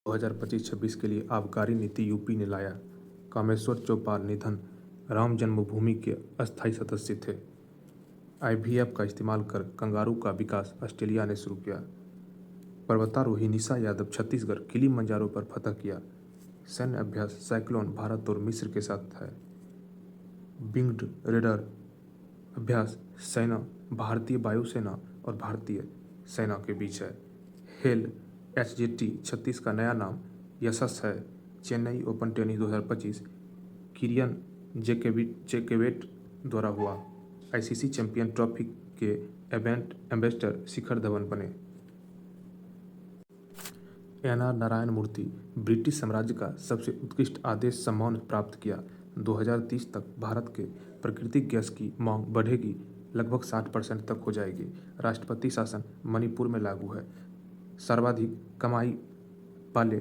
2025-26 के लिए आबकारी नीति यूपी ने लाया। कामेश्वर चौपाल निधन, राम जन्मभूमि के अस्थायी सदस्य थे। आईवीएफ का इस्तेमाल कर कंगारू का विकास ऑस्ट्रेलिया ने शुरू किया। पर्वतारोही निशा यादव छत्तीसगढ़ किलिमंजारो पर फतह किया। सैन्य अभ्यास साइक्लोन भारत और मिस्र के साथ है। विंग्ड रेडर अभ्यास सेना भारतीय वायुसेना और भारतीय सेना के बीच है। हेल HJT 36 का नया नाम यशस है। चेन्नई ओपन टेनिस 2025 किरियन जेकेवेट द्वारा हुआ। ICC चैंपियन ट्रॉफी के इवेंट एम्बेसडर शिखर धवन बने। NR नारायण मूर्ति ब्रिटिश साम्राज्य का सबसे उत्कृष्ट आदेश सम्मान प्राप्त किया। 2030 तक भारत के प्राकृतिक गैस की मांग बढ़ेगी, लगभग 60% तक हो जाएगी। राष्ट्रपति शासन मणिपुर में लागू है। सर्वाधिक कमाई वाले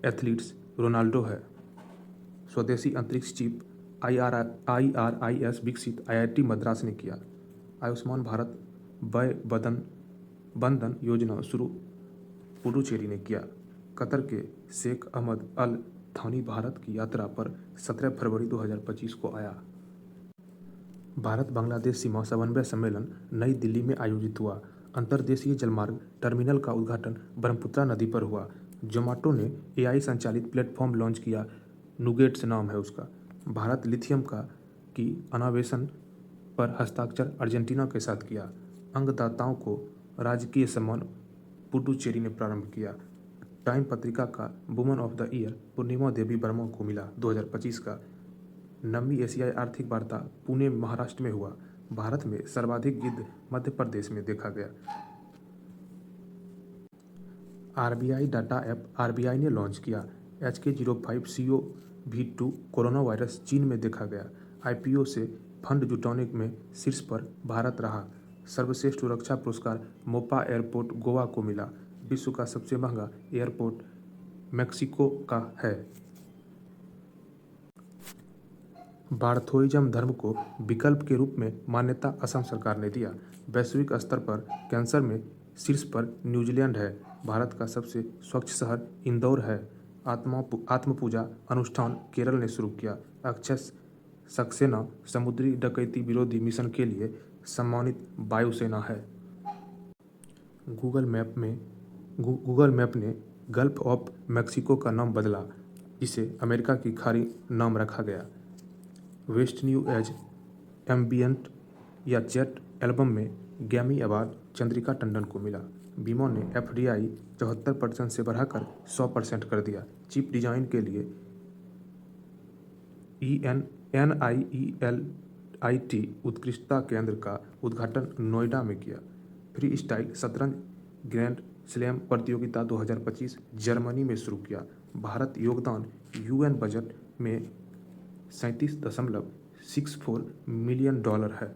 एथलीट्स रोनाल्डो है। स्वदेशी अंतरिक्ष चिप IRIS विकसित IIT मद्रास ने किया। आयुष्मान भारत वय बंधन योजना शुरू पुडुचेरी ने किया। कतर के शेख अहमद अल थानी भारत की यात्रा पर 17 फरवरी 2025 को आया। भारत बांग्लादेश सीमा समन्वय सम्मेलन नई दिल्ली में आयोजित हुआ। अंतर्देशीय जलमार्ग टर्मिनल का उद्घाटन ब्रह्मपुत्रा नदी पर हुआ। जोमाटो ने AI संचालित प्लेटफॉर्म लॉन्च किया, नुगेट्स नाम है उसका। भारत लिथियम की अन्वेषण पर हस्ताक्षर अर्जेंटीना के साथ किया। अंगदाताओं को राजकीय सम्मान पुडुचेरी ने प्रारंभ किया। टाइम पत्रिका का वुमन ऑफ द ईयर पूर्णिमा देवी वर्मा को मिला। 2025 का 9वीं एशियाई आर्थिक वार्ता पुणे महाराष्ट्र में हुआ। भारत में सर्वाधिक गिद्ध मध्य प्रदेश में देखा गया। RBI डाटा ऐप RBI ने लॉन्च किया। HK05CoV2 कोरोना वायरस चीन में देखा गया। IPO से फंड जुटाने में शीर्ष पर भारत रहा। सर्वश्रेष्ठ सुरक्षा पुरस्कार मोपा एयरपोर्ट गोवा को मिला। विश्व का सबसे महंगा एयरपोर्ट मेक्सिको का है। बार्थोइज्म धर्म को विकल्प के रूप में मान्यता असम सरकार ने दिया। वैश्विक स्तर पर कैंसर में शीर्ष पर न्यूजीलैंड है। भारत का सबसे स्वच्छ शहर इंदौर है। आत्म पूजा अनुष्ठान केरल ने शुरू किया। अक्षय सक्सेना समुद्री डकैती विरोधी मिशन के लिए सम्मानित वायुसेना है। गूगल मैप ने गल्फ ऑफ मैक्सिको का नाम बदला, जिसे अमेरिका की खाड़ी नाम रखा गया। वेस्ट न्यू एज एम्बियंट या जेट एल्बम में ग्रैमी अवार्ड चंद्रिका टंडन को मिला। बीमो ने FDI 74% से बढ़ाकर 100% कर दिया। चिप डिजाइन के लिए NIELIT उत्कृष्टता केंद्र का उद्घाटन नोएडा में किया। फ्री स्टाइल शतरंज ग्रैंड स्लैम प्रतियोगिता 2025 जर्मनी में शुरू किया। भारत योगदान UN बजट में $37.64 मिलियन है।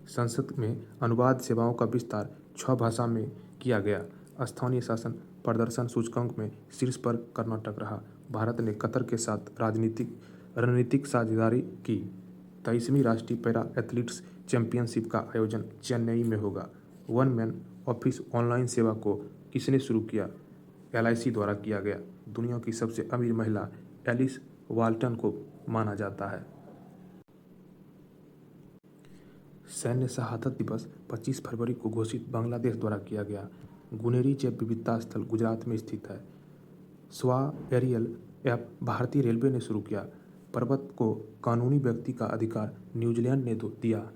संसद में अनुवाद सेवाओं का विस्तार 6 भाषा में किया गया। स्थानीय शासन प्रदर्शन सूचकांक में शीर्ष पर कर्नाटक रहा। भारत ने कतर के साथ रणनीतिक साझेदारी की। 23वीं राष्ट्रीय पैरा एथलीट्स चैंपियनशिप का आयोजन चेन्नई में होगा। वन मैन ऑफिस ऑनलाइन सेवा को किसने शुरू किया? LIC द्वारा किया गया। दुनिया की सबसे अमीर महिला एलिस वाल्टन को माना जाता है। सैन्य शहादत दिवस 25 फरवरी को घोषित बांग्लादेश द्वारा किया गया। गुनेरी जैव विविधता स्थल गुजरात में स्थित है। स्वा एरियल ऐप भारतीय रेलवे ने शुरू किया। पर्वत को कानूनी व्यक्ति का अधिकार न्यूजीलैंड ने दिया।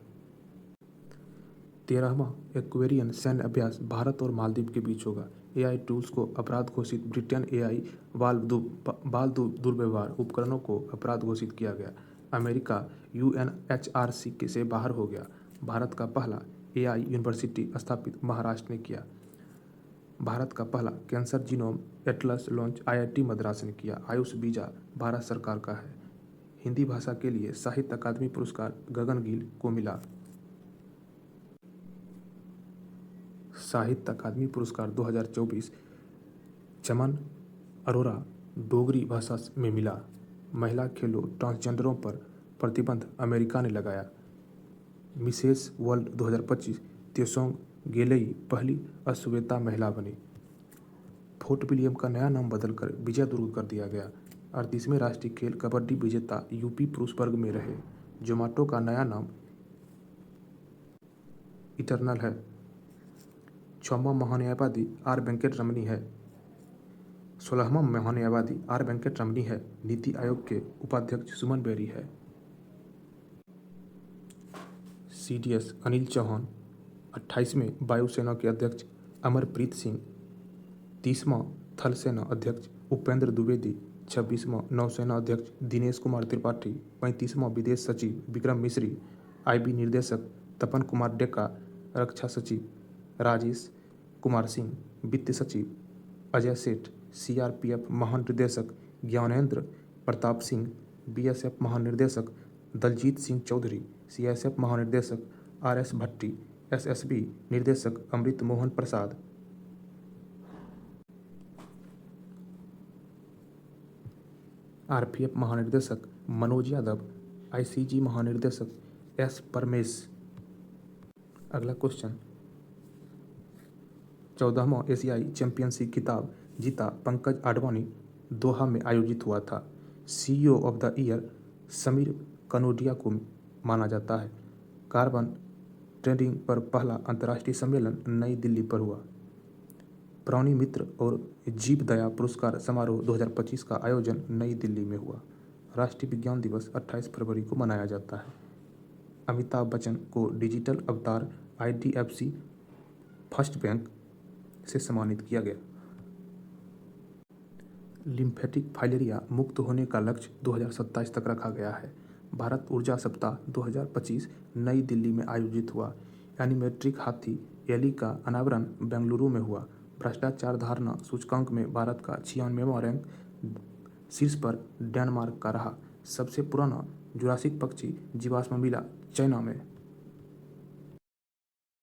13वां एक्वेरियन सैन्य अभ्यास भारत और मालदीव के बीच होगा। AI टूल्स को अपराध घोषित। ब्रिटेन AI बाल दुर्व्यवहार उपकरणों को अपराध घोषित किया गया। अमेरिका UNHRC से बाहर हो गया। भारत का पहला AI यूनिवर्सिटी स्थापित महाराष्ट्र ने किया। भारत का पहला cancer genome Atlas launch IIT Madras ने किया। आयुष वीजा भारत सरकार का है। हिंदी भाषा के लिए साहित्य अकादमी पुरस्कार गगन गिल को मिला। साहित्य अकादमी पुरस्कार 2024 चमन अरोरा डोगरी भाषा में मिला। महिला खेलों ट्रांसजेंडरों पर प्रतिबंध अमेरिका ने लगाया। मिसेस वर्ल्ड 2025 त्सोंग गेलेई पहली अश्वेता महिला बनी। फोर्ट विलियम का नया नाम बदलकर विजय दुर्ग कर दिया गया। 38वें राष्ट्रीय खेल कबड्डी विजेता यूपी पुरुष वर्ग में रहे। जोमेटो का नया नाम इटर्नल है। 6वां महान्यायवादी आर वेंकटरमणी है। 16वां महान्यायवादी आर वेंकटरमणी है। नीति आयोग के उपाध्यक्ष सुमन बेरी है। CDS अनिल चौहान। 28वें वायुसेना के अध्यक्ष अमरप्रीत सिंह। 30वां थल सेना अध्यक्ष उपेंद्र द्विवेदी। 26वां नौसेना अध्यक्ष दिनेश कुमार त्रिपाठी। 35वां विदेश सचिव विक्रम मिश्री। IB निर्देशक तपन कुमार डेका। रक्षा सचिव राजेश कुमार सिंह। वित्त सचिव अजय सेठ। CRPF महानिर्देशक ज्ञानेंद्र प्रताप सिंह। BSF महानिर्देशक दलजीत सिंह चौधरी। CSF महानिर्देशक RS भट्टी। SSB निर्देशक अमृत मोहन प्रसाद। RPF महानिर्देशक मनोज यादव। ICG महानिर्देशक S परमेश। अगला क्वेश्चन, 14वां एशियाई चैंपियनशिप खिताब जीता पंकज आडवाणी दोहा में आयोजित हुआ था। CEO of the year Sameer Kanodia को माना जाता है। कार्बन ट्रेडिंग पर पहला अंतर्राष्ट्रीय सम्मेलन नई दिल्ली पर हुआ। प्राणी मित्र और जीव दया पुरस्कार समारोह 2025 का आयोजन नई दिल्ली में हुआ। राष्ट्रीय विज्ञान दिवस 28 फरवरी को मनाया जाता है। अमिताभ बच्चन को डिजिटल अवतार IDFC फर्स्ट बैंक से सम्मानित किया गया। लिम्फेटिक फाइलेरिया मुक्त होने का लक्ष्य 2027 तक रखा गया है। भारत ऊर्जा सप्ताह 2025 नई दिल्ली में आयोजित हुआ। एनिमेट्रिक हाथी एली का अनावरण बेंगलुरु में हुआ। भ्रष्टाचार धारणा सूचकांक में भारत का 96वां रैंक शीर्ष पर डेनमार्क का रहा। सबसे पुराना जुरासिक पक्षी जीवाश्म मिला चाइना में।